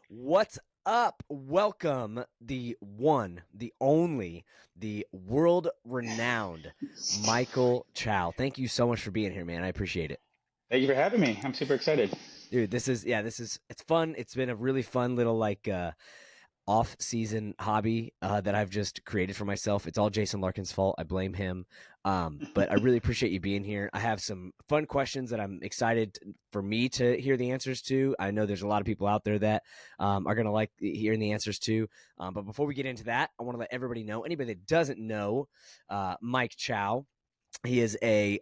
What's up? Welcome, the one, the only, the world renowned Michael Chow. Thank you so much for being here, man. I appreciate it. Thank you for having me. I'm super excited. Dude, it's fun. It's been a really fun little off season hobby that I've just created for myself. It's all Jason Larkin's fault. I blame him. But I really appreciate you being here. I have some fun questions that I'm excited for me to hear the answers to. I know there's a lot of people out there that are going to like hearing the answers to. But before we get into that, I want to let everybody know, anybody that doesn't know, Mike Chow, he is a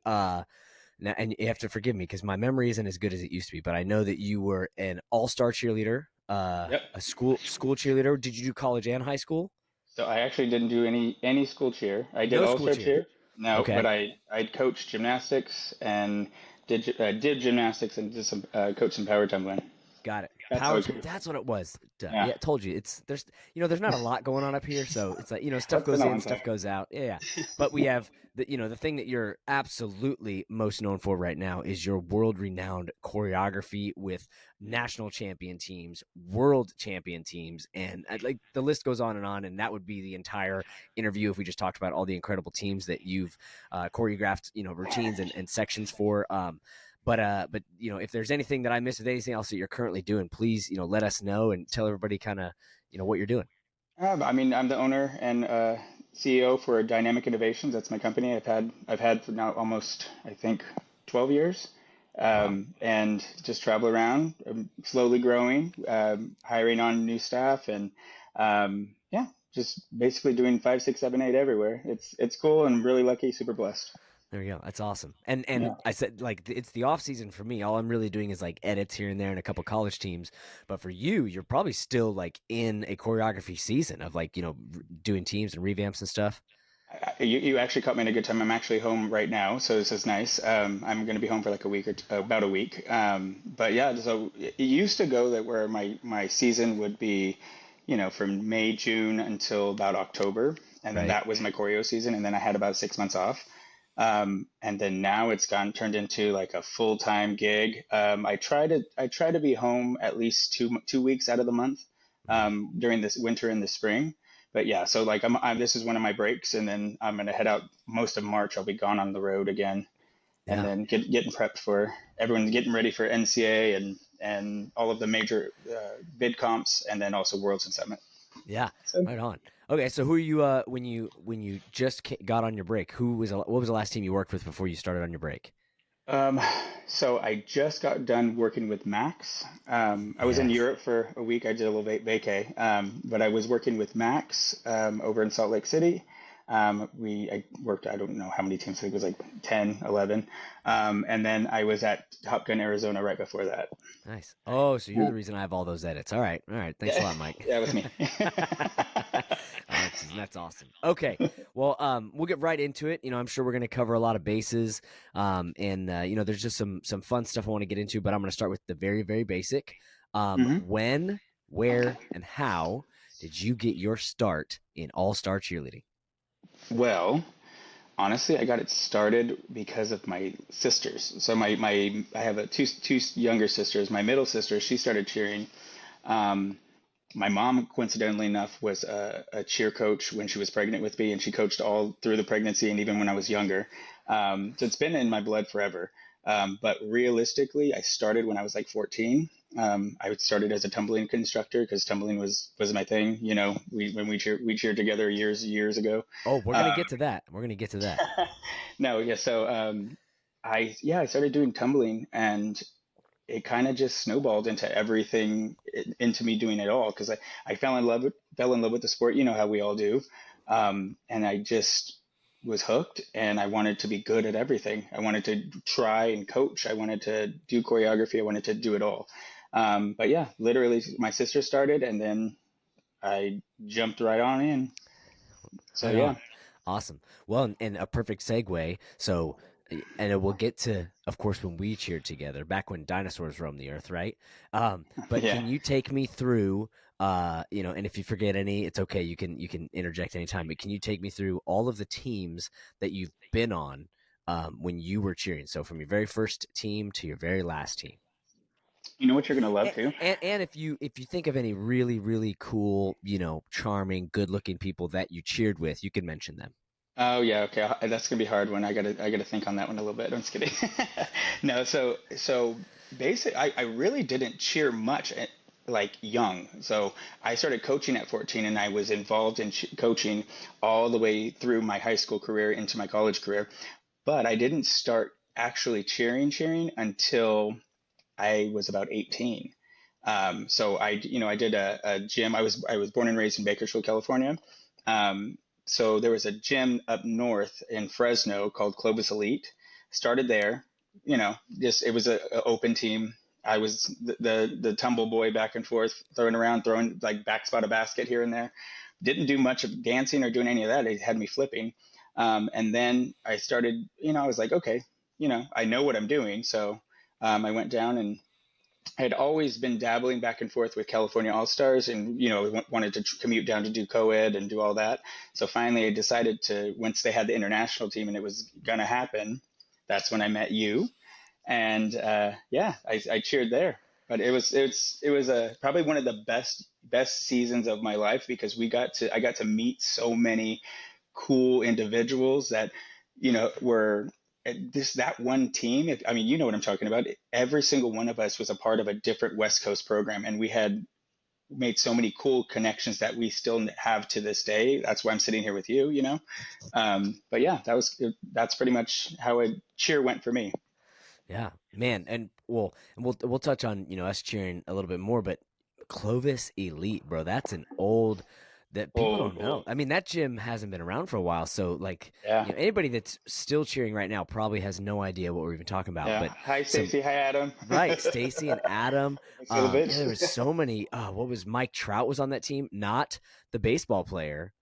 now, and you have to forgive me because my memory isn't as good as it used to be, but I know that you were an all-star cheerleader, Yep. a school cheerleader. Did you do college and high school? So I actually didn't do any school cheer. I did No all school star cheer. cheer. No, Okay, but I coached gymnastics and did gymnastics and did some coached some power tumbling. got it. That's how Power. it goes. That's what it was. Duh. Yeah, Yeah, told you. There's not a lot going on up here, so it's like stuff that's the goes in, nuance. stuff goes out. Yeah, yeah. But we have the thing that you're absolutely most known for right now is your world renowned choreography with national champion teams, world champion teams, and like the list goes on, and that would be the entire interview if we just talked about all the incredible teams that you've choreographed, routines and sections for. But if there's anything that I missed with anything else that you're currently doing, please let us know and tell everybody kind of what you're doing. I mean, I'm the owner and CEO for Dynamic Innovations. That's my company. I've had for now almost, I think, 12 years. Wow. And just travel around, slowly growing, hiring on new staff, and yeah, just basically doing five, six, seven, eight everywhere. It's cool and really lucky, super blessed. There we go. That's awesome. And Yeah. I said like it's the off season for me. All I'm really doing is like edits here and there and a couple college teams. But for you, you're probably still like in a choreography season of like doing teams and revamps and stuff. You actually caught me at a good time. I'm actually home right now, so this is nice. I'm going to be home for like a week or about a week. But yeah, so it used to go that where my season would be, from May, June until about October, and then Right. that was my choreo season, and then I had about 6 months off. And then now it's gone turned into like a full-time gig. I try to be home at least two weeks out of the month Mhm. during this winter and the spring. But yeah, so like this is one of my breaks, and then I'm gonna head out most of March. I'll be gone on the road again, and Yeah. then getting prepped for everyone's getting ready for NCA and all of the major bid comps, and then also Worlds and Summit. Yeah. So Right on. Okay, so who are you when you just got on your break? What was the last team you worked with before you started on your break? Um, so I just got done working with Max. I was in Yes. Europe for a week. I did a little vacay, but I was working with Max over in Salt Lake City. I worked, I don't know how many teams, I think it was like 10, 11. And then I was at Top Gun, Arizona right before that. Nice. Oh, so you're the reason I have all those edits. All right. All right. Thanks a Yeah, lot, Mike. that was me. That's awesome. Okay. Well, we'll get right into it. I'm sure we're going to cover a lot of bases. And there's just some fun stuff I want to get into, but I'm going to start with the very, very basic. hmm When, where, and how did you get your start in all-star cheerleading? Well, honestly, I got it started because of my sisters. So I have two younger sisters. My middle sister, she started cheering. Um, my mom, coincidentally enough, was a cheer coach when she was pregnant with me, and she coached all through the pregnancy and even when I was younger. So it's been in my blood forever. But realistically, I started when I was like 14. I started as a tumbling instructor because tumbling was my thing. We cheered together years ago. Oh, we're going to Um, get to that. We're going to get to that. no, yeah. So I started doing tumbling, and it kind of just snowballed into everything, into me doing it all because I fell in love with the sport. You know how we all do, and I just was hooked, and I wanted to be good at everything. I wanted to try and coach. I wanted to do choreography. I wanted to do it all. But yeah, literally, my sister started, and then I jumped right on in. So Right yeah, on. Awesome. Well, and a perfect segue. So, and we'll get to, of course, when we cheered together, back when dinosaurs roamed the earth, right? But yeah. can you take me through, and if you forget any, it's okay. You can interject anytime. But can you take me through all of the teams that you've been on, when you were cheering? So from your very first team to your very last team. You know what you're gonna love And, too? and if you think of any really really cool, charming, good looking people that you cheered with, you can mention them. Oh yeah, okay. That's gonna be a hard one. I gotta think on that one a little bit. I'm just kidding. No, so basic. I really didn't cheer much like young. So I started coaching at 14, and I was involved in coaching all the way through my high school career into my college career. But I didn't start actually cheering until I was about 18. So I did a gym. I was born and raised in Bakersfield, California. Um, so there was a gym up north in Fresno called Clovis Elite. Started there. Just it was a open team. I was the tumble boy back and forth, throwing around, throwing like back spot a basket here and there. Didn't do much of dancing or doing any of that. It had me flipping. And then I started, I was like, okay, I know what I'm doing. So I went down and I had always been dabbling back and forth with California All Stars, and wanted to commute down to do co-ed and do all that. So finally, I decided to, once they had the international team and it was gonna happen, that's when I met you, and yeah, I cheered there. But it was probably one of the best seasons of my life because I got to meet so many cool individuals that were this that one team. I mean, you know what I'm talking about. Every single one of us was a part of a different West Coast program, and we had made so many cool connections that we still have to this day. That's why I'm sitting here with you. But yeah, that's pretty much how a cheer went for me. Yeah, man, and we'll touch on us cheering a little bit more, but Clovis Elite, bro, that's an old that people Old, don't know. old. I mean, that gym hasn't been around for a while, so like Yeah, anybody that's still cheering right now probably has no idea what we're even talking about. yeah. But Hi, some Stacy. Hi, Adam. right, Stacy and Adam, Thanks a little bit. yeah, there was so many. What was Mike Trout was on that team, not the baseball player,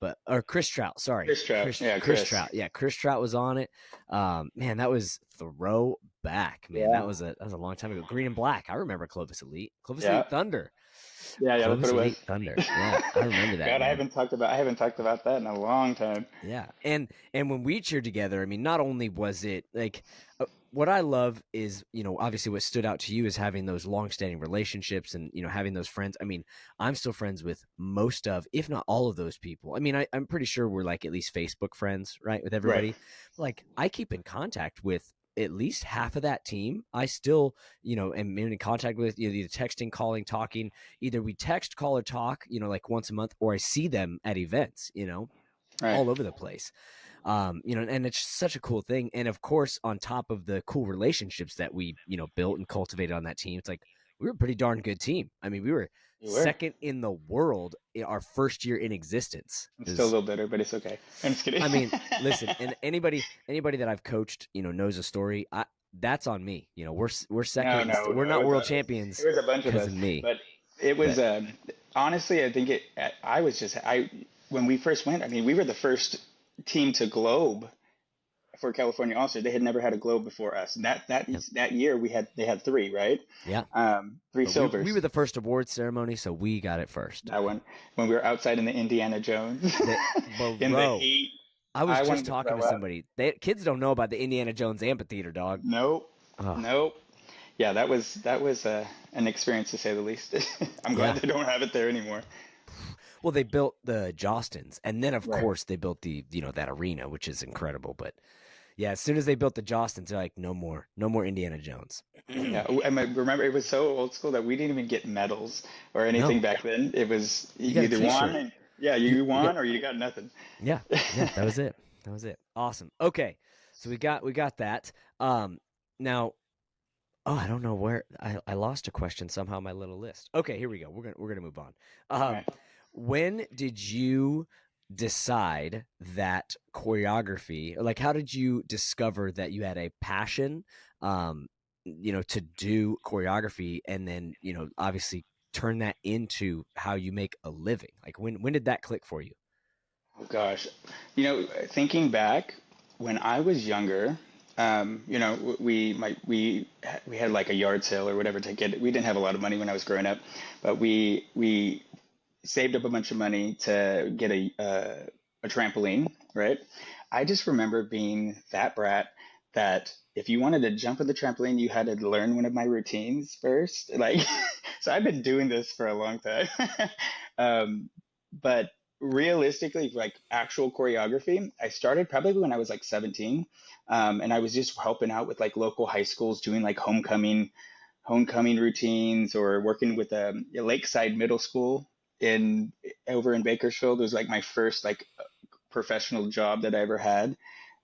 but or Chris Trout. Sorry, Chris Trout. Yeah, Chris Chris. Trout. Yeah, Chris Trout was on it. Man, that was throwback. Man, Yeah, that was a long time ago. Green and black. I remember Clovis Elite. Clovis yeah, Elite Thunder. yeah. That's what Clovis it was. Elite Thunder. Yeah, I remember that, God, man. I haven't talked about that in a long time. Yeah, and when we cheered together, I mean, not only was it like what I love is obviously what stood out to you is having those long-standing relationships and having those friends. I mean, I'm still friends with most of, if not all of those people. I mean, I'm pretty sure we're like at least Facebook friends, right, with Right, everybody. Like I keep in contact with at least half of that team. I still am in contact with either texting, calling, talking. Either we text, call, or talk, like once a month, or I see them at events. right. All over the place. And it's such a cool thing. And of course, on top of the cool relationships that we, built and cultivated on that team, it's like we were a pretty darn good team. I mean, we were You were. second in the world in our first year in existence. I'm still a Is little bitter, but it's okay. I'm just kidding. I mean, listen, and anybody that I've coached, knows a story. That's on me. We're No, second. no, We're no. not world It champions was a bunch of because us, of me. but it was But honestly, I think I was just I when we first went. I mean, we were the first team to globe for California All Star. They had never had a globe before us. And yeah, that year they had three, right? yeah. Three But we silvers. were the first awards ceremony, so we got it first. That one when we were outside in the Indiana Jones That in the bro. heat. I was I just wanted to talking throw to up. somebody. Kids don't know about the Indiana Jones amphitheater, dog. Nope, Oh, nope. Yeah, that was an experience to say the least. I'm glad yeah. they don't have it there anymore. Well, they built the Jostins, and then of Right. course they built the that arena, which is incredible. But yeah, as soon as they built the Jostins, they're like, no more Indiana Jones. Yeah, remember it was so old school that we didn't even get medals or anything No, back then. It was you got you a either won, T-shirt. and yeah, You you you got won or you got nothing. yeah, yeah. That was it. That was it. Awesome. Okay, so we got that. Now, oh, I don't know where I lost a question somehow in my little list. Okay, here we go. We're gonna move on. All Um, right. when did you decide that choreography, like how did you discover that you had a passion, um, to do choreography, and then obviously turn that into how you make a living? Like when did that click for you? Oh gosh, thinking back when I was younger, we had like a yard sale or whatever to get. We didn't have a lot of money when I was growing up, but we saved up a bunch of money to get a trampoline, right? I just remember being that brat that if you wanted to jump at the trampoline, you had to learn one of my routines first. Like, so I've been doing this for a long time. Um, but realistically, like actual choreography, I started probably when I was like 17. And I was just helping out with like local high schools doing like homecoming routines or working with a Lakeside Middle School in over in Bakersfield. It was like my first like professional job that I ever had.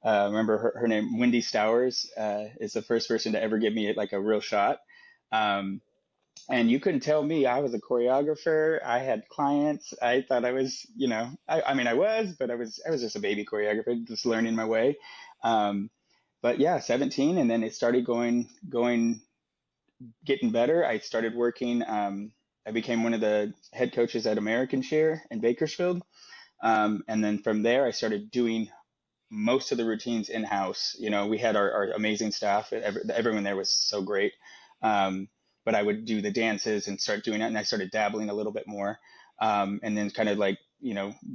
Remember her name, Wendy Stowers, is the first person to ever give me like a real shot. Um, and you couldn't tell me I was a choreographer. I had clients. I thought I was, I mean, I was, but I was just a baby choreographer, just learning my way. Um, but yeah, 17, and then it started getting better. I started working. I became one of the head coaches at American Share in Bakersfield. And then from there, I started doing most of the routines in house. We had our amazing staff. Everyone there was so great. Um, but I would do the dances and start doing that, and I started dabbling a little bit more, and then kind of like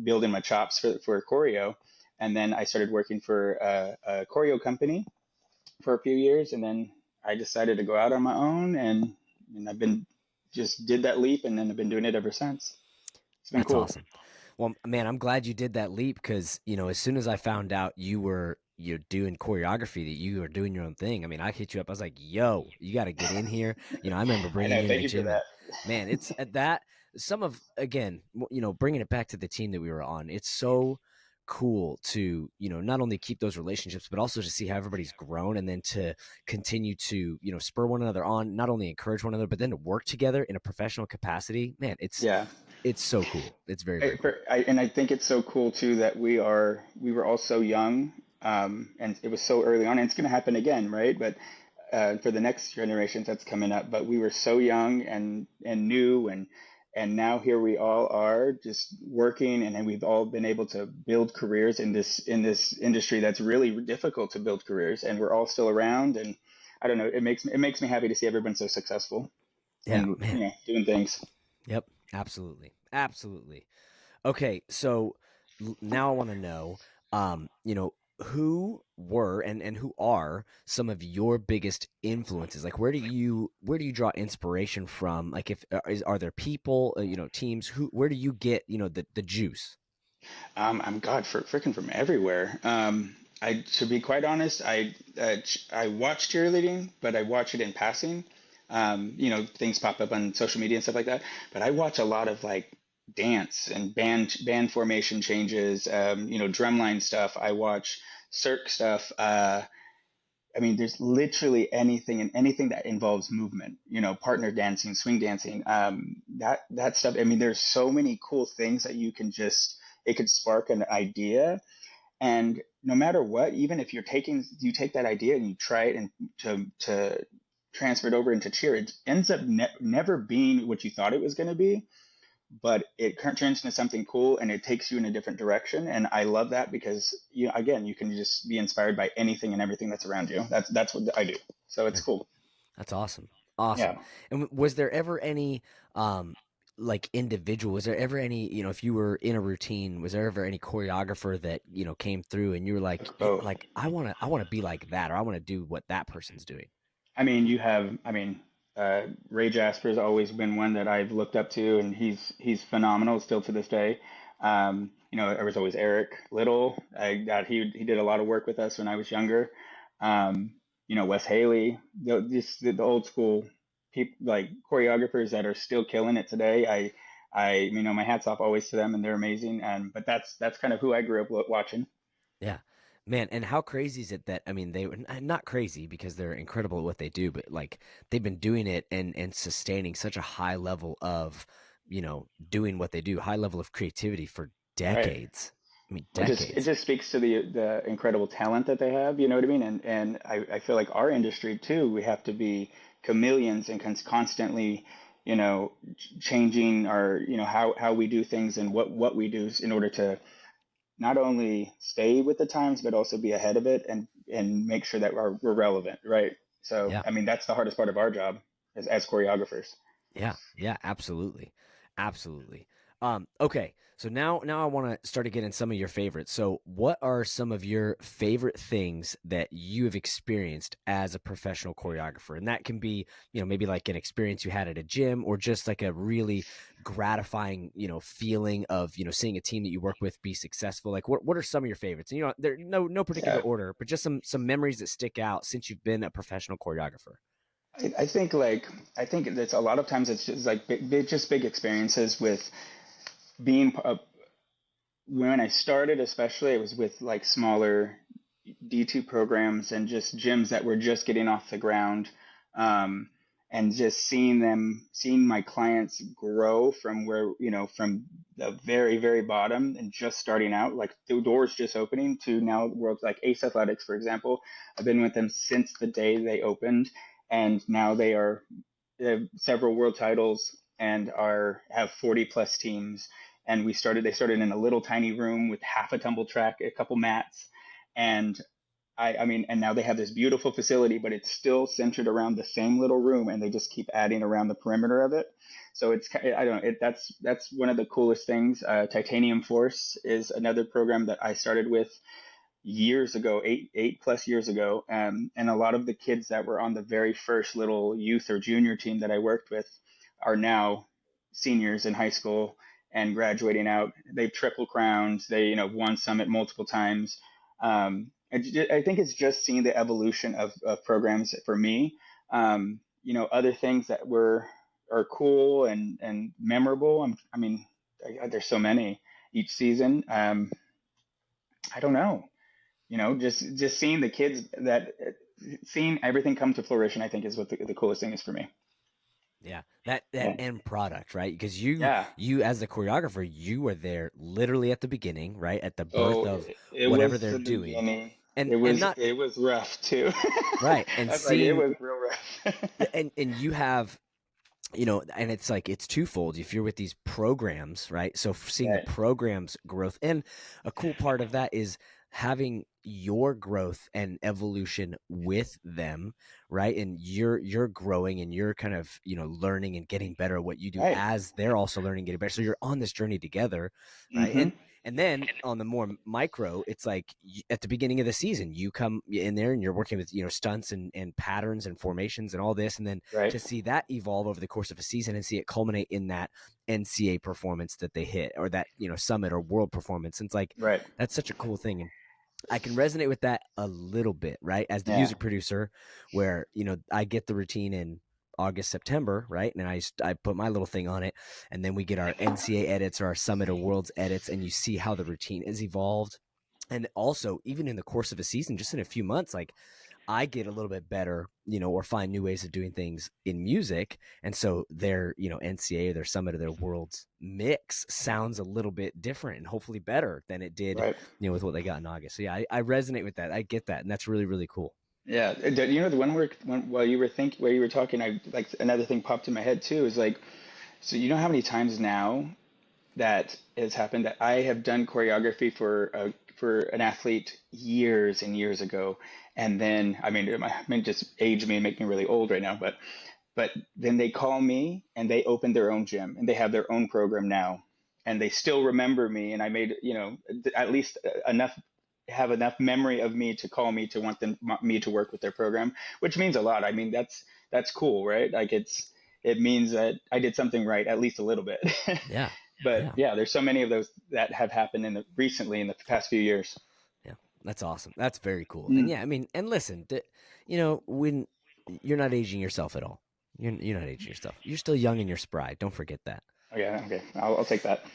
building my chops for choreo. And then I started working for a choreo company for a few years, and then I decided to go out on my own, and I've been just did that leap, and then I've been doing it ever since. It's been That's cool. awesome. Well, man, I'm glad you did that leap because, as soon as I found out you're doing choreography, that you were doing your own thing. I mean, I hit you up. I was like, "Yo, you got to get in here." I remember I bringing know. you into Thank the you for gym, and that. man, it's at that some of again, bringing it back to the team that we were on. It's so cool to not only keep those relationships but also to see how everybody's grown and then to continue to spur one another on, not only encourage one another but then to work together in a professional capacity. Man, Yeah. it's so cool. It's very, very cool. And I think it's so cool too that we were all so young, and it was so early on, and it's going to happen again, right? But for the next generations that's coming up, but we were so young and new, and now here we all are just working, and then we've all been able to build careers in this industry that's really difficult to build careers, and we're all still around, and I don't know, it makes me happy to see everyone so successful Yeah, and man. doing things. Yep. Absolutely. Absolutely. Okay, so now I want to know, who were and who are some of your biggest influences? Like, where do you draw inspiration from? Like, if are there people, teams? Where do you get the juice? I'm God for freaking from everywhere. I to be quite honest, I watch cheerleading, but I watch it in passing. Things pop up on social media and stuff like that. But I watch a lot of like dance and band formation changes. Drumline stuff. I watch circ stuff. I mean, there's literally anything and anything that involves movement. Partner dancing, swing dancing, that stuff. I mean, there's so many cool things that you can just it could spark an idea, and no matter what, even if you take that idea and you try it and to transfer it over into cheer, it ends up never being what you thought it was going to be, but it turns into something cool and it takes you in a different direction. And I love that because again, you can just be inspired by anything and everything that's around you. That's what I do. So it's Yeah, cool. that's awesome. Awesome. Yeah. And was there ever any like individual? Was there ever any, if you were in a routine, was there ever any choreographer that, came through and you were like, yeah, Oh, like I want to be like that, or I want to do what that person's doing? Ray Jasper's always been one that I've looked up to, and he's phenomenal still to this day. There was always Eric Little. He did a lot of work with us when I was younger. Wes Haley, the old school people like choreographers that are still killing it today. My hats off always to them, and they're amazing. But that's kind of who I grew up watching. Yeah. Man, and how crazy is it that, I mean, they were not crazy because they're incredible at what they do, but like they've been doing it and sustaining such a high level of, doing what they do, high level of creativity for Right. decades. I mean, It decades. just speaks to the incredible talent that they have, you know what I mean? And I feel like our industry too, we have to be chameleons and constantly, changing our, how we do things and what we do in order to not only stay with the times, but also be ahead of it and make sure that we're relevant, right? So, Yeah. I mean, that's the hardest part of our job as choreographers. Yeah. Yeah. Absolutely. Absolutely. Okay. So now I want to start to get in some of your favorites. So what are some of your favorite things that you have experienced as a professional choreographer? And that can be, maybe like an experience you had at a gym or just like a really gratifying, feeling of, seeing a team that you work with be successful. Like what are some of your favorites? And there no particular Yeah. order, but just some memories that stick out since you've been a professional choreographer. I think I think that's a lot of times it's just like just big experiences with being when I started, especially, it was with like smaller D2 programs and just gyms that were just getting off the ground. Um, and just seeing my clients grow from where, from the very, very bottom and just starting out, like the doors just opening to now worlds like Ace Athletics, for example. I've been with them since the day they opened, and now they have several world titles and have 40 plus teams. And they started in a little tiny room with half a tumble track, a couple mats, and I mean, and now they have this beautiful facility, but it's still centered around the same little room, and they just keep adding around the perimeter of it. So I don't know, that's one of the coolest things. Titanium Force is another program that I started with years ago, eight plus years ago, and a lot of the kids that were on the very first little youth or junior team that I worked with are now seniors in high school and graduating out. They've triple crowned. They won summit multiple times. I think it's just seeing the evolution of programs for me. Other things that are cool and memorable. I mean, there's so many each season. I don't know, just seeing the kids seeing everything come to fruition, I think is what the coolest thing is for me. Yeah, that Yeah. end product, right? Because you Yeah. you as the choreographer, you were there literally at the beginning, right? At the birth Oh, of it whatever was they're the doing. beginning. And It and was not it was rough too. right. And I was like, it seeing was real rough. and you have and it's like it's twofold if you're with these programs, right? So seeing the Right. programs growth, and a cool part of that is having your growth and evolution with them, right? And you're growing and you're kind of learning and getting better at what you do Right. as they're also learning and getting better, so you're on this journey together, right? Mm-hmm. And then on the more micro, it's like at the beginning of the season, you come in there and you're working with stunts and patterns and formations and all this, and then Right. to see that evolve over the course of a season and see it culminate in that NCA performance that they hit, or that summit or world performance. And it's like Right. that's such a cool thing. And I can resonate with that a little bit, right? As the Yeah. music producer, where I get the routine in August, September, right? And I put my little thing on it, and then we get our NCA edits or our summit or worlds edits, and you see how the routine is evolved. And also, even in the course of a season, just in a few months, like I get a little bit better, or find new ways of doing things in music. And so their, NCA or their summit or their world's mix sounds a little bit different and hopefully better than it did, Right. with what they got in August. So yeah, I resonate with that. I get that. And that's really, really cool. Yeah. The one while you were talking, I like another thing popped in my head too is like, so you know how many times now that has happened that I have done choreography for an athlete years and years ago, and then I mean just age me and make me really old right now, but then they call me and they open their own gym and they have their own program now, and they still remember me, and I made at least enough have enough memory of me to call me to want me to work with their program, which means a lot. I mean that's cool, right? Like it means that I did something right at least a little bit. Yeah. But Yeah. yeah, there's so many of those that have happened recently in the past few years. Yeah. That's awesome. That's very cool. And Mm. yeah, I mean, and listen, when you're not aging yourself at all, you're not aging yourself. You're still young and you're spry. Don't forget that. Oh yeah, okay, I'll take that.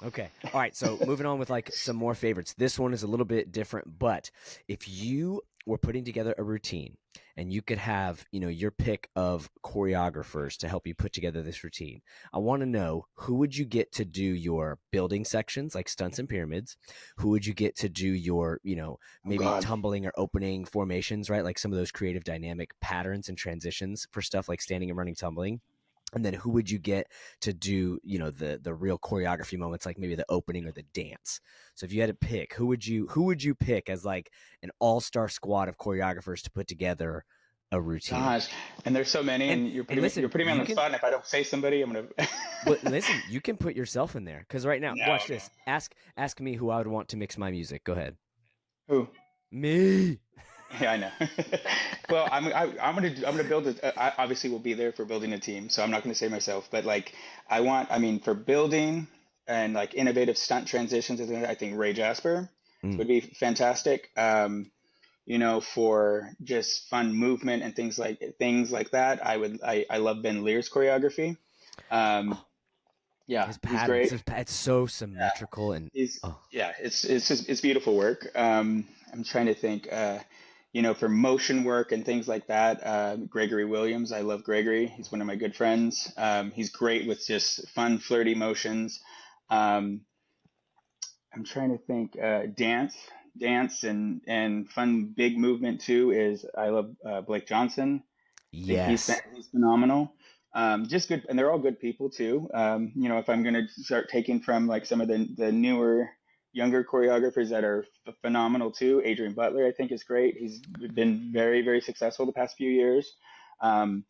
Okay. All right. So moving on with like some more favorites. This one is a little bit different, but if you were putting together a routine and you could have, your pick of choreographers to help you put together this routine, I want to know who would you get to do your building sections like stunts and pyramids? Who would you get to do your, Oh maybe God. tumbling or opening formations, right? Like some of those creative dynamic patterns and transitions for stuff like standing and running, tumbling. And then who would you get to do the real choreography moments, like maybe the opening or the dance? So if you had to pick, who would you pick as like an all-star squad of choreographers to put together a routine. Gosh, and there's so many, And and you're listen, putting me on you the can spot. And if I don't say somebody, I'm gonna. but listen, you can put yourself in there because right now, No, watch no. this. Ask me who I would want to mix my music. Go ahead. Who? Me. Yeah, I know. Well, I'm gonna build it. I obviously will be there for building a team, so I'm not gonna say myself, but like I mean, for building and like innovative stunt transitions, I think Ray Jasper Mm. would be fantastic. For just fun movement and things like that, I love Ben Lear's choreography. Um, Oh, yeah, his he's patterns. great. It's so Yeah, symmetrical and he's oh yeah, it's beautiful work. I'm trying to think. For motion work and things like that, Gregory Williams. I love Gregory. He's one of my good friends. He's great with just fun, flirty motions. Um, I'm trying to think. Dance, and fun, big movement too. I love Blake Johnson. I think yes. he's phenomenal. Just good, and they're all good people too. If I'm going to start taking from like some of the newer, younger choreographers that are phenomenal too, Adrian Butler I think is great. He's been very, very successful the past few years. Trying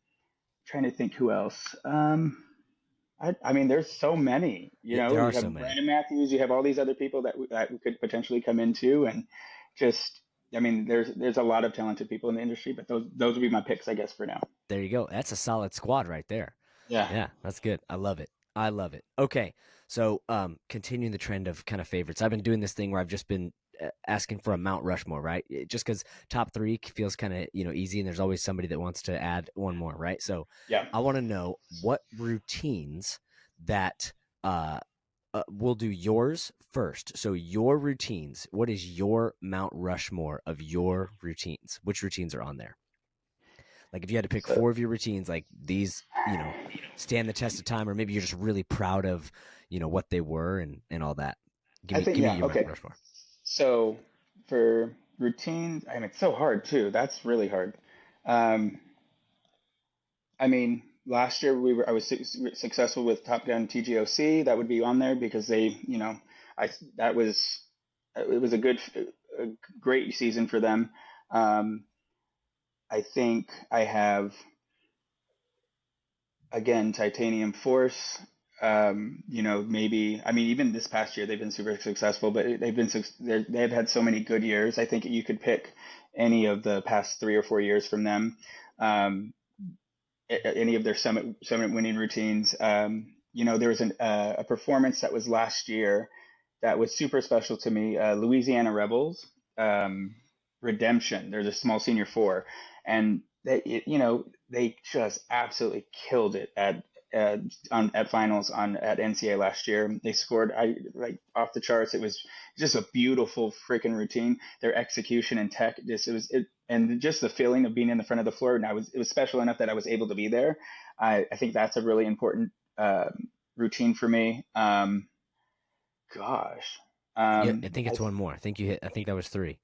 to think who else. I mean, there's so many. There are You so have many. Brandon Matthews, you have all these other people that we could potentially come into, and just, I mean, there's a lot of talented people in the industry, but those would be my picks, I guess, for now. There you go. That's a solid squad right there. Yeah. Yeah, that's good. I love it. I love it. Okay. So, continuing the trend of kind of favorites. I've been doing this thing where I've just been asking for a Mount Rushmore, right? Just because top three feels kind of, easy and there's always somebody that wants to add one more, right? So Yeah. I want to know what routines that, we'll do yours first. So your routines, what is your Mount Rushmore of your routines? Which routines are on there? Like if you had to pick So four of your routines, like these, stand the test of time, or maybe you're just really proud of, what they were and all that. Give I me think, give me yeah, your Mount okay. Rushmore. So for routines, I mean, it's so hard too. That's really hard. Um, I mean, last year I was successful with Top Gun TGOC. That would be on there because I that was it was a great season for them. Um, I think I have again Titanium Force. Maybe I mean even this past year they've been super successful, but they've had so many good years. I think you could pick any of the past 3 or 4 years from them. Um, any of their summit winning routines. There was a performance that was last year that was super special to me. Louisiana Rebels, um, Redemption. There's a small senior four, and they just absolutely killed it at finals at NCAA last year. They scored like off the charts. It was just a beautiful freaking routine. Their execution and tech, and just the feeling of being in the front of the floor. And it was special enough that I was able to be there. I think that's a really important routine for me. Gosh. Yeah, I think I it's one more. I think you hit. I think that was three.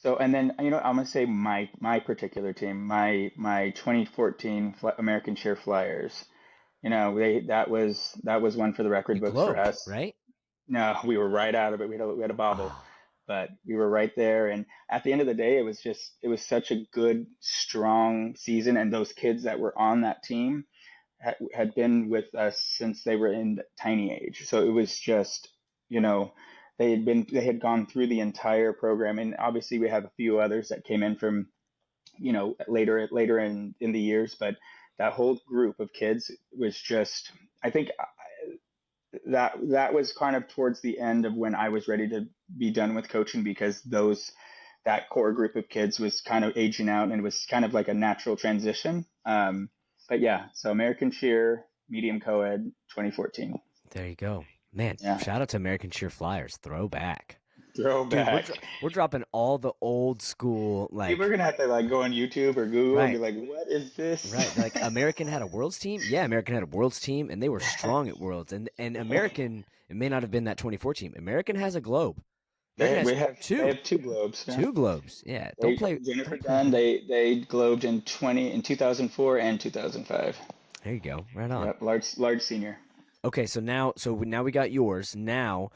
So, and then I'm gonna say my particular team, my 2014 American Cheer Flyers. That was one for the record You books for globed, us. right? No, we were right out of it. We had a bobble, Oh, but we were right there. And at the end of the day, it was such a good, strong season. And those kids that were on that team had been with us since they were in tiny age. So it was just, you know, they had gone through the entire program. And obviously we have a few others that came in from, later in the years, but that whole group of kids was just, I think that was kind of towards the end of when I was ready to be done with coaching because that core group of kids was kind of aging out and it was kind of like a natural transition. But yeah, so American Cheer, medium co-ed, 2014. there you go, man. Yeah, Shout out to American Cheer Flyers. Throwback, dude. We're throwback. we're dropping all the old school People are gonna have to like go on YouTube or Google and be right. like, "What is this?" Right. Like American had a worlds team. Yeah, American had a worlds team and they were strong at worlds. And American, it may not have been that 24 team. American has a globe. American They has we have they two. have two globes. Yeah. Two globes. Yeah. Jennifer Don't play Dunn, around. they globed in 2004 and 2005. There you go. Right on. Yep, large senior. Okay, so now we got yours. Now,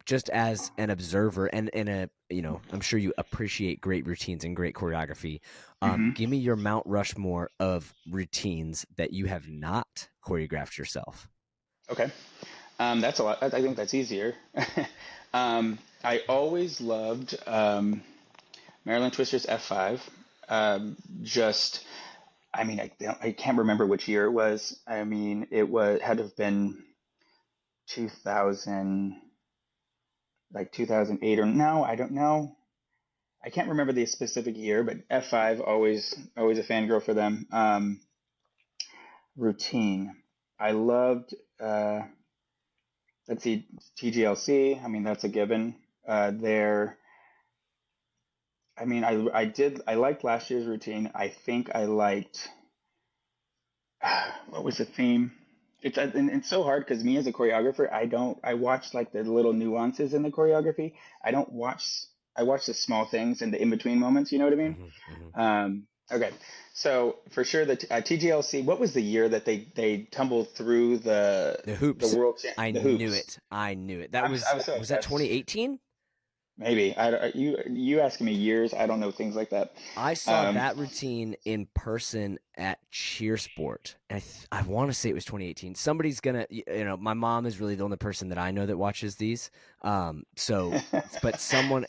just as an observer and a I'm sure you appreciate great routines and great choreography. Hmm. Give me your Mount Rushmore of routines that you have not choreographed yourself. Okay. That's a lot. I think that's easier. I always loved Marilyn Twister's F5. Just, I mean, I can't remember which year it was. I mean, it was had to have been 2000, like 2008 or no, I don't know. I can't remember the specific year, but F5 always a fangirl for them. Routine. I loved. Let's see, TGLC. I mean, that's a given. There. I mean, I liked last year's routine. I think I liked. What was the theme? And it's so hard because me as a choreographer, I watch like the little nuances in the choreography. I don't watch I watch the small things and the in between moments. You know what I mean? Hmm. Okay, so for sure the TGLC. What was the year that they tumbled through The the hoops. I the knew hoops? it. I knew it. That I was so was that impressed. 2018? Maybe you asking me years? I don't know things like that. I saw Um, that routine in person at Cheersport. I want to say it was 2018. Somebody's gonna, my mom is really the only person that I know that watches these. So, but someone's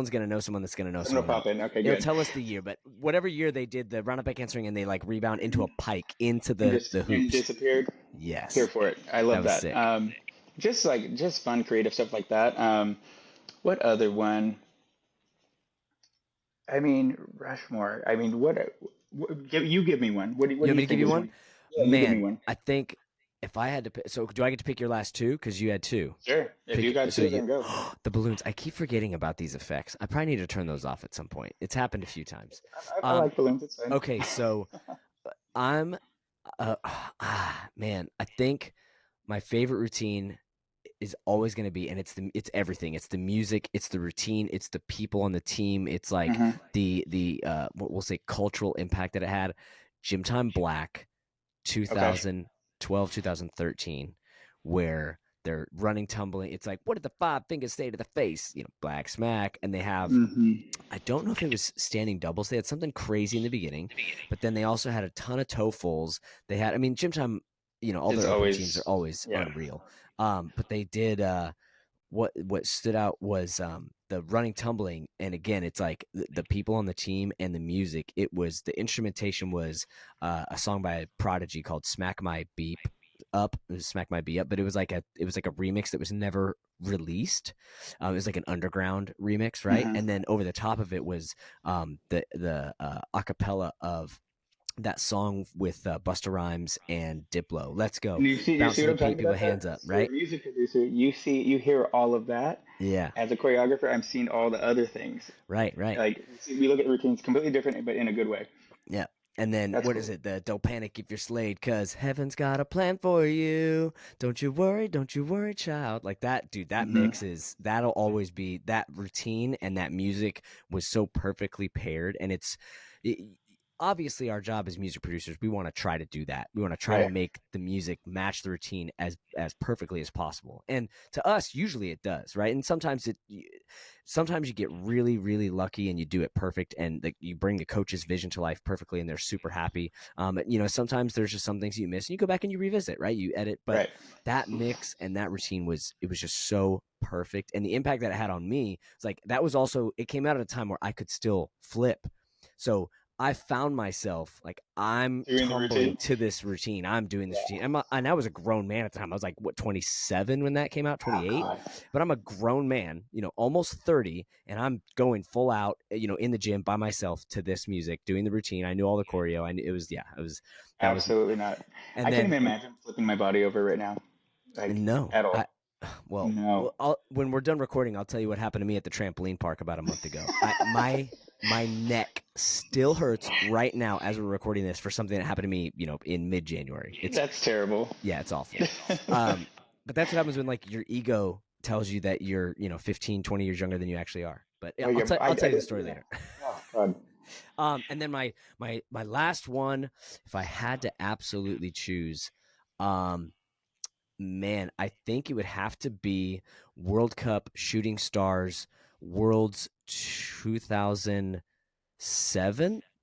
gonna know someone that's gonna know Someone will someone else. pop in. Okay, It'll good. tell us the year, but whatever year they did the round up back answering and they like rebound into a pike into And the and hoops. disappeared. Here Yes, for it. I that love was that. sick. Just fun, creative stuff like that. What other one? I mean, Rushmore. I mean, you give me one. What You do want you me to give think you is one? one? Yeah, you give me Man, one. I think if I had to pick, so do I get to pick your last two? Because you had two. Sure. If you Pick got so two, you then go. the balloons. I keep forgetting about these effects. I probably need to turn those off at some point. It's happened a few times. I Um, like balloons. It's fine. okay, so I'm man, I think my favorite routine is always going to be, and it's everything. It's the music, it's the routine, it's the people on the team, it's like Hmm. the what we'll say cultural impact that it had. Gym Time Black Okay. 2012, 2013, where they're running, tumbling. It's like, what did the five fingers say to the face? Black smack. And they have, Hmm. I don't know if it was standing doubles. They had something crazy in the beginning, but then they also had a ton of toe fulls. They had, I mean, Gym Time, all It's their open routines are always, always yeah. unreal. But they did, what stood out was the running tumbling, and again it's like the people on the team and the music. It was the instrumentation was a song by Prodigy called Smack My Beep Up. It was Smack My Beep Up, but it was like a remix that was never released. It was like an underground remix, right? Hmm. And then over the top of it was the acapella of that song with Busta Rhymes and Diplo. Let's And go, you bounce see to what the I'm beat, talking people about? hands up, That's for a right? music producer. You hear all of that. Yeah, As a choreographer, I'm seeing all the other things. right, right. Like we look at routines completely different, but in a good way. Yeah. And then That's what is cool. it? The don't panic if you're slayed, cause heaven's got a plan for you. Don't you worry, child. Like that, dude, that Hmm. mix that'll always be that routine, and that music was so perfectly paired. And it, obviously our job as music producers, we want to try to do that. We want to try to Right. make the music match the routine as perfectly as possible. And to us, usually it does, right? And sometimes you get really really lucky and you do it perfect, and you bring the coach's vision to life perfectly and they're super happy. Sometimes there's just some things you miss and you go back and you revisit, right? You edit. But Right. that mix and that routine was just so perfect, and the impact that it had on me, it's like that was also, it came out at a time where I could still flip. So I found myself like, I'm Doing the tumbling routine. to this routine. I'm doing this routine. Yeah. And I was a grown man at the time. I was like, what, 27 when that came out, Oh 28. God. But I'm a grown man, almost 30, and I'm going full out, in the gym by myself to this music, doing the routine. I knew all the choreo. I knew it was, yeah, that was, Absolutely not. and I can't then even imagine flipping my body over right now, like no, at all. well, No. when we're done recording, I'll tell you what happened to me at the trampoline park about a month ago. My neck still hurts right now as we're recording this for something that happened to me, in mid January. It's That's terrible. Yeah, it's awful. But that's what happens when like your ego tells you that you're 15, 20 years younger than you actually are. But yeah, Oh yeah, I'll tell you the story yeah. later. Oh God. And then my last one, if I had to absolutely choose, um Man, I think it would have to be World Cup Shooting Stars Worlds 2007,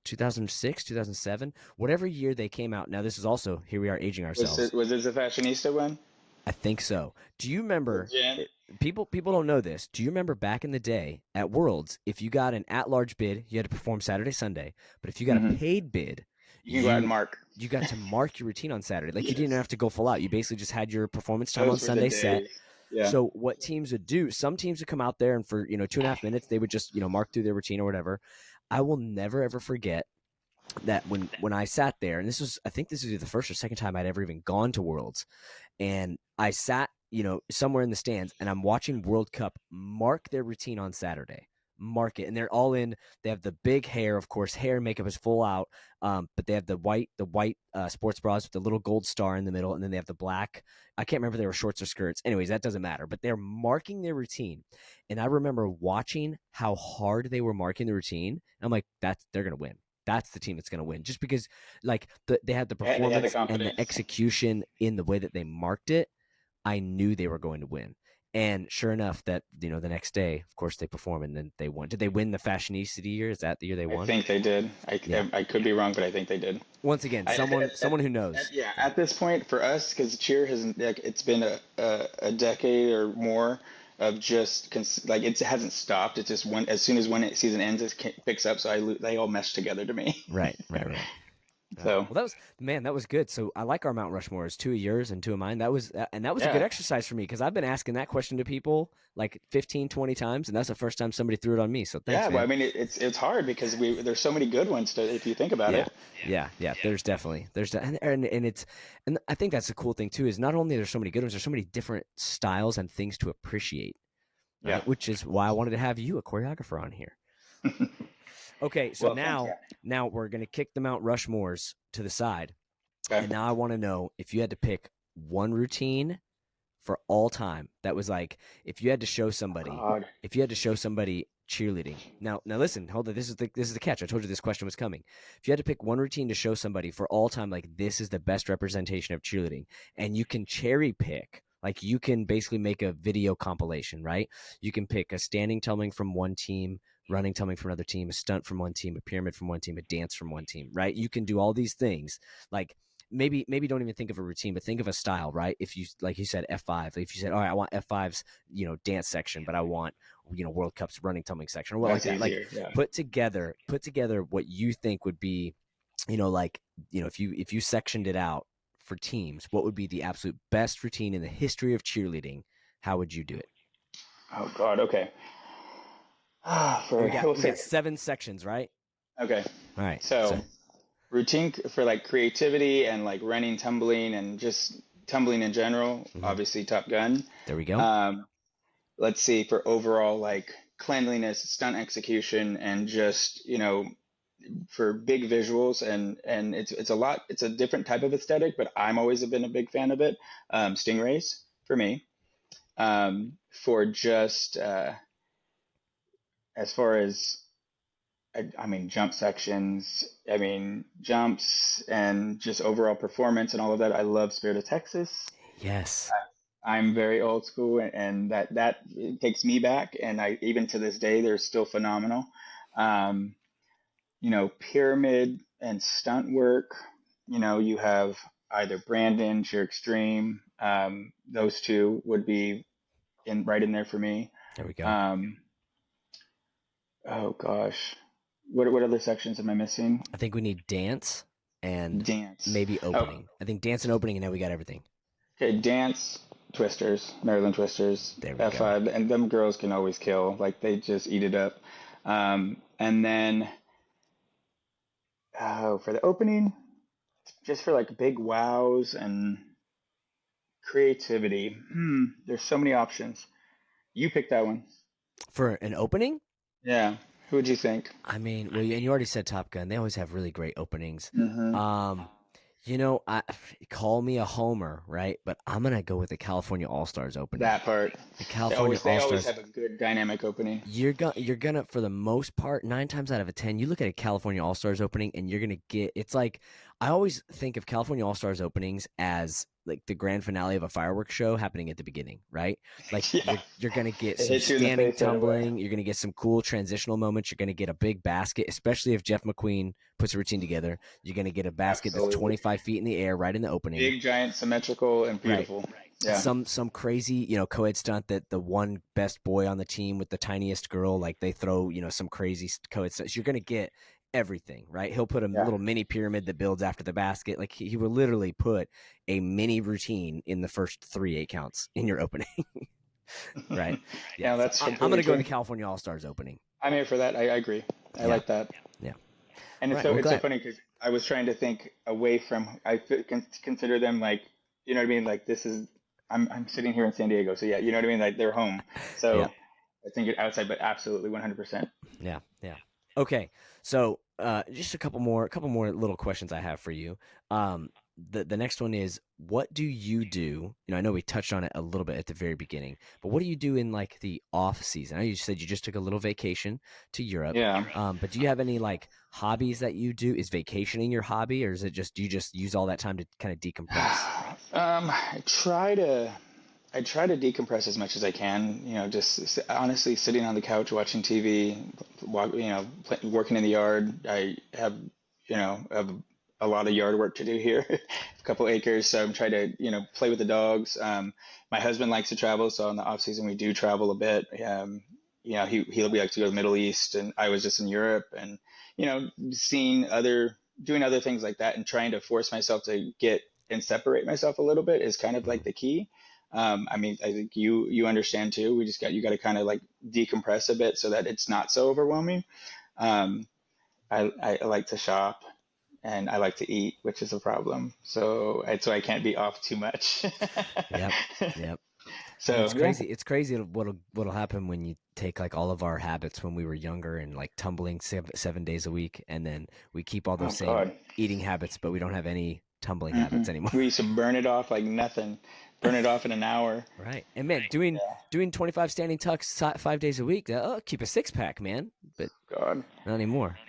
2006, 2007, whatever year they came out. Now, this is also, here we are aging ourselves. Was it the fashionista one? I think so. Do you remember? Legit. People don't know this. Do you remember back in the day at Worlds, if you got an at-large bid, you had to perform Saturday, Sunday. But if you got a Hmm. paid bid, You can go out and you mark. you got to mark your routine on Saturday. Like you didn't Yes. have to go full out. You basically just had your performance time on Those were the Sunday set. days. Yeah. So what teams would do? Some teams would come out there and for 2.5 minutes they would just mark through their routine or whatever. I will never ever forget that when I sat there, and I think this was the first or second time I'd ever even gone to Worlds, and I sat, somewhere in the stands, and I'm watching World Cup mark their routine on Saturday, mark it, and they're all in. They have the big hair, of course, hair and makeup is full out, but they have the white sports bras with the little gold star in the middle, and then they have the black. I can't remember if they were shorts or skirts. Anyways, that doesn't matter. But they're marking their routine, and I remember watching how hard they were marking the routine. I'm like, they're gonna win. That's the team that's going to win, just because they had the They had the performance and the confidence. execution in the way that they marked it. I knew they were going to win. And sure enough, that the next day, of course, they perform and then they won. Did they win the Fashionista year? Is that the year they I won? think they did. Yeah. I could be wrong, but I think they did. Once again, I, someone who knows. yeah, at this point for us, because cheer has like it's been a decade or more of just like it hasn't stopped. It's just when as soon as one season ends, picks up. So they all mesh together to me. Right, right, right. So Well, that was good. So I like our Mount Rushmores, two of yours and two of mine. That was a good yeah, exercise for me because I've been asking that question to people like 15, 20 times, and that's the first time somebody threw it on me. So yeah. thanks, Well, I man. mean it's hard because there's so many good ones to if you think about Yeah, it. yeah. And I think that's the cool thing too is not only there's so many good ones, there's so many different styles and things to appreciate, Yeah. right? Which is why I wanted to have you, a choreographer, on here. Okay, so Well, thank you. now we're gonna kick the Mount Rushmores to the side, Okay. and now I want to know if you had to pick one routine for all time that was like if you had to show Oh somebody God. if you had to show somebody cheerleading. Now listen, hold on. This is the catch. I told you this question was coming. If you had to pick one routine to show somebody for all time, like this is the best representation of cheerleading, and you can cherry pick. Like you can basically make a video compilation, right? You can pick a standing tumbling from one team, running tumbling from another team, a stunt from one team, a pyramid from one team, a dance from one team, right? You can do all these things. Like maybe don't even think of a routine, but think of a style, right? If you like you said F5, if you said, all right, I want F5's dance section, but I want World Cup's running tumbling section or what like That's that. Like easier. Yeah. put together what you think would be, like if you sectioned it out for teams, what would be the absolute best routine in the history of cheerleading? How would you do it? Oh God. Okay. And For we got we'll we say got 7 sections, right? okay. All right. So So routine for like creativity and like running, tumbling, and just tumbling in general. mhm, Obviously, Top Gun. there we go. Um, let's see for overall like cleanliness, stunt execution, and just for big visuals and it's a lot. It's a different type of aesthetic, but I'm always been a big fan of it. Stingrays for me. For just as far as I mean, jump sections. I mean, jumps and just overall performance and all of that. I love Spirit of Texas. Yes. I'm very old school, and that it takes me back. And I even to this day, they're still phenomenal. Um, pyramid and stunt work. You have either Brandon, Sheer Extreme. Those two would be right in there for me. There we go. Um, oh gosh, what other sections am I missing? I think we need dance and Dance. maybe Oh, opening. I think dance and opening, and then we got everything. okay, dance, Twisters, Maryland Twisters, There we go. F5, and them girls can always kill. Like they just eat it up. And then for the opening, just for like big wows and creativity. There's so many options. You pick that one. For an opening, Yeah. Who would you think? I mean, well, and you already said Top Gun. They always have really great openings. Hmm. Um, I call me a homer, right? But I'm gonna go with the California All Stars opening. That part. The California They All always Stars. have a good dynamic opening. You're gonna for the most part 9 times out of 10 you look at a California All Stars opening and you're gonna get it's like I always think of California All Stars openings as like the grand finale of a fireworks show happening at the beginning, right? Like Yeah, you're gonna get it some hits you in the standing face right away. tumbling, you're gonna get some cool transitional moments, you're gonna get a big basket, especially if Jeff McQueen puts a routine together. You're gonna get a basket that's Absolutely. 25 feet in the air right in the opening, Big, giant, symmetrical, and right? beautiful. Yeah. Some crazy co-ed stunt that the one best boy on the team with the tiniest girl, like they throw some crazy co-ed stunt. You're gonna get everything, right? He'll put a Yeah. little mini pyramid that builds after the basket. Like he will literally put a mini routine in the first 3 8 counts in your opening. Right? Yeah, Yeah, so that's I'm completely gonna go with true. the California All Stars opening. I'm here for that. I agree. I Yeah, like that. yeah. And All it's right, so well, it's so glad. funny because I was trying to think away from consider them like you know what I mean like this is I'm sitting here in San Diego, so yeah, you know what I mean, like they're home. Yeah, So I think it outside, but absolutely 100%. yeah, yeah. Okay, so just a couple more little questions I have for you. Um, the next one is, what do you do? I know we touched on it a little bit at the very beginning, but what do you do in like the off season? I know you said you just took a little vacation to Europe, Yeah. but do you have any like hobbies that you do? Is vacationing your hobby, or is it just do you just use all that time to kind of decompress? I try to decompress as much as I can. You know, just honestly sitting on the couch watching TV, working in the yard. I have, a lot of yard work to do here, a couple acres. So I'm trying to, play with the dogs. My husband likes to travel, so in the off season we do travel a bit. He'll be like to go to the Middle East, and I was just in Europe, and seeing doing other things like that, and trying to force myself to get and separate myself a little bit is kind of like Mhm. the key. I mean, I think you understand too. You got to kind of like decompress a bit so that it's not so overwhelming. Um, I like to shop and I like to eat, which is a problem. So I can't be off too much. Yep, yep. Yeah, So it's yeah, crazy. It's crazy what'll happen when you take like all of our habits when we were younger and like tumbling 7 days a week, and then we keep all oh those same God. eating habits, but we don't have any tumbling habits Mm-mm. anymore. We used to burn it off like nothing. Burn it off in an hour. Right. And man, doing 25 standing tucks 5 days a week, keep a 6 pack, man. But God. not anymore.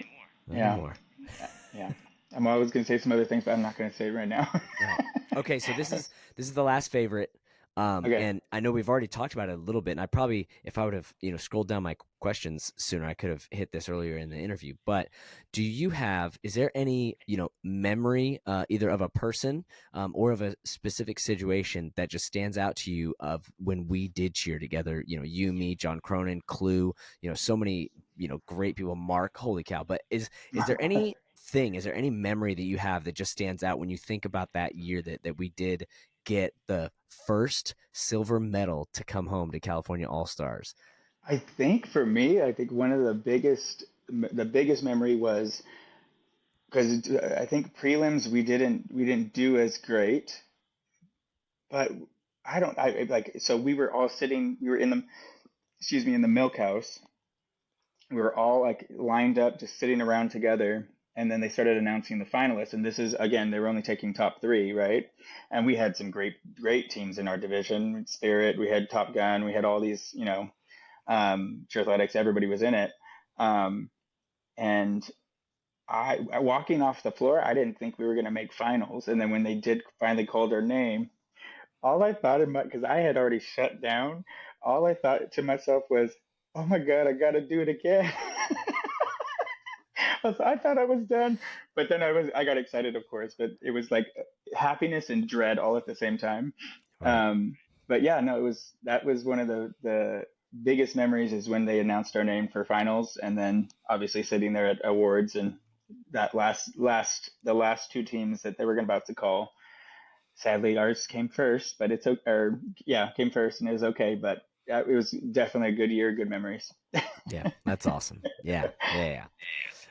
Not Yeah. anymore. Yeah. I'm always gonna say some other things, but I'm not gonna say it right now. All right. Okay, so this is the last favorite. Okay. And I know we've already talked about it a little bit, and I probably, if I would have, scrolled down my questions sooner, I could have hit this earlier in the interview. But is there any, memory, either of a person, or of a specific situation that just stands out to you of when we did cheer together? You, me, John Cronin, Clue, so many, great people, Mark, holy cow. But is there any memory that you have that just stands out when you think about that year that we did get the first silver medal to come home to California All Stars? I think for me, I think one of the biggest memory was because I think prelims we didn't do as great, but I don't I like so we were in the excuse me in the milk house. We were all like lined up just sitting around together, and then they started announcing the finalists, and this is again they were only taking top three, right? And we had some great teams in our division, Spirit, we had Top Gun, we had all these, True Athletics, everybody was in it. Um, and walking off the floor, I didn't think we were going to make finals. And then when they did finally called our name, all I thought in my, because I had already shut down, all I thought to myself was, oh my God, I got to do it again. I thought I was done, but then I got excited, of course, but it was like happiness and dread all at the same time. Right. Um, but yeah, no, that was one of the biggest memories is when they announced our name for finals, and then obviously sitting there at awards and that the last two teams that they were about to call. Sadly, ours came first, but or yeah, came first, and it was okay. But yeah, it was definitely a good year, good memories. Yeah, that's awesome. Yeah, yeah, yeah.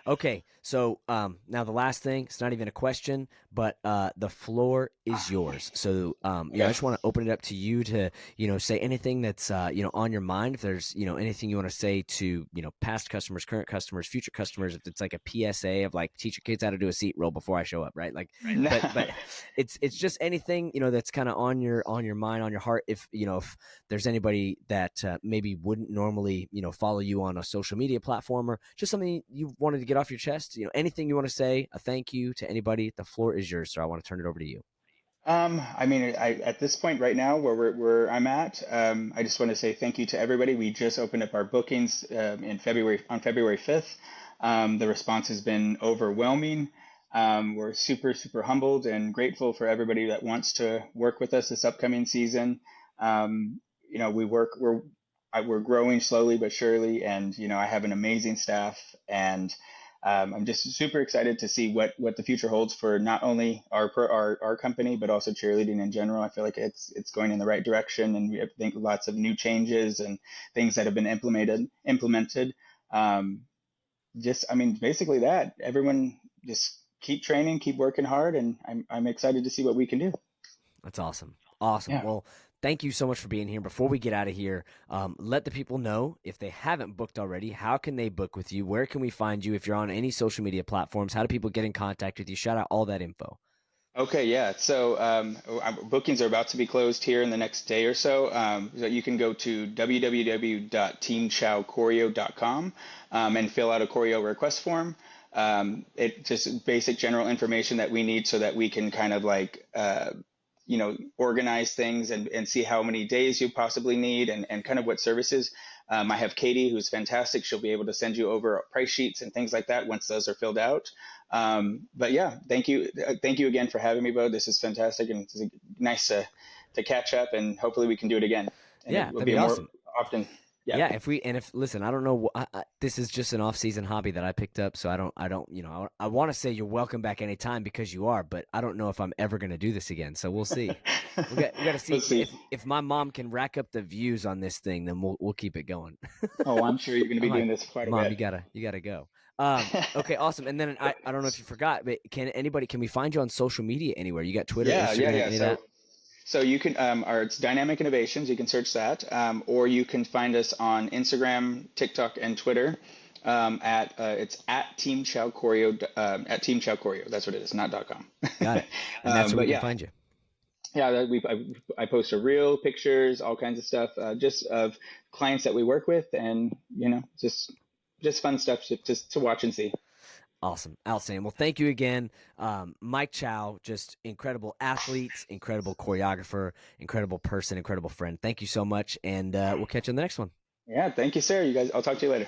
Okay, so now the last thing, it's not even a question, but the floor is yours. So I Okay. just want to open it up to you to say anything that's on your mind. If there's anything you want to say to past customers, current customers, future customers, if it's like a PSA of like teach your kids how to do a seat roll before I show up, right? Like, but it's just anything that's kind of on your mind, on your heart. If there's anybody that maybe wouldn't normally follow you on a social media platform, or just something you wanted to get get off your chest? Anything you want to say, a thank you to anybody, the floor is yours, sir. I want to turn it over to you. I mean, at this point right now, where I'm at, I just want to say thank you to everybody. We just opened up our bookings in February on February 5th. The response has been overwhelming. We're super humbled and grateful for everybody that wants to work with us this upcoming season. We're growing slowly but surely, and I have an amazing staff, and I'm just super excited to see what the future holds for not only our company but also cheerleading in general. I feel like it's going in the right direction, and we have, think lots of new changes and things that have been implemented. Um, I mean, basically that everyone just keep training, keep working hard, and I'm excited to see what we can do. That's awesome. Awesome. Yeah. Well, thank you so much for being here. Before we get out of here, let the people know, if they haven't booked already, how can they book with you? Where can we find you? If you're on any social media platforms, how do people get in contact with you? Shout out all that info. Okay, yeah. So bookings are about to be closed here in the next day or so. So you can go to www.teamchowchoreo.com and fill out a choreo request form. It just basic general information that we need so that we can kind of like organize things and see how many days you possibly need and kind of what services. I have Katie, who's fantastic. She'll be able to send you over price sheets and things like that once those are filled out. But yeah, thank you. Thank you again for having me, Bo. This is fantastic, and it's nice to catch up, and hopefully we can do it again. And it Yeah, will that'd be be more awesome. often. Yeah. Yeah, if listen, I don't know. This is just an off-season hobby that I picked up, so I don't. I want to say you're welcome back anytime because you are, but I don't know if I'm ever going to do this again. So we'll see. We got to see Let's see. if my mom can rack up the views on this thing, then we'll keep it going. Oh, I'm sure you're going to I'm be like, doing this quite a Mom, bit. you gotta go. Okay, awesome. And then I don't know if you forgot, but can we find you on social media anywhere? You got Twitter, Instagram, Yeah. any of that? So you can, it's Dynamic Innovations. You can search that, or you can find us on Instagram, TikTok, and Twitter. It's at Team Chow Choreo, at Team Chow Choreo. That's what it is, not .com. Got it. And that's where we But can yeah, find you. I post a reel, pictures, all kinds of stuff, just of clients that we work with, and just fun stuff to watch and see. Awesome. Outstanding. Well, thank you again. Mike Chow, just incredible athlete, incredible choreographer, incredible person, incredible friend. Thank you so much. And we'll catch you on the next one. Yeah, thank you, sir. You guys, I'll talk to you later.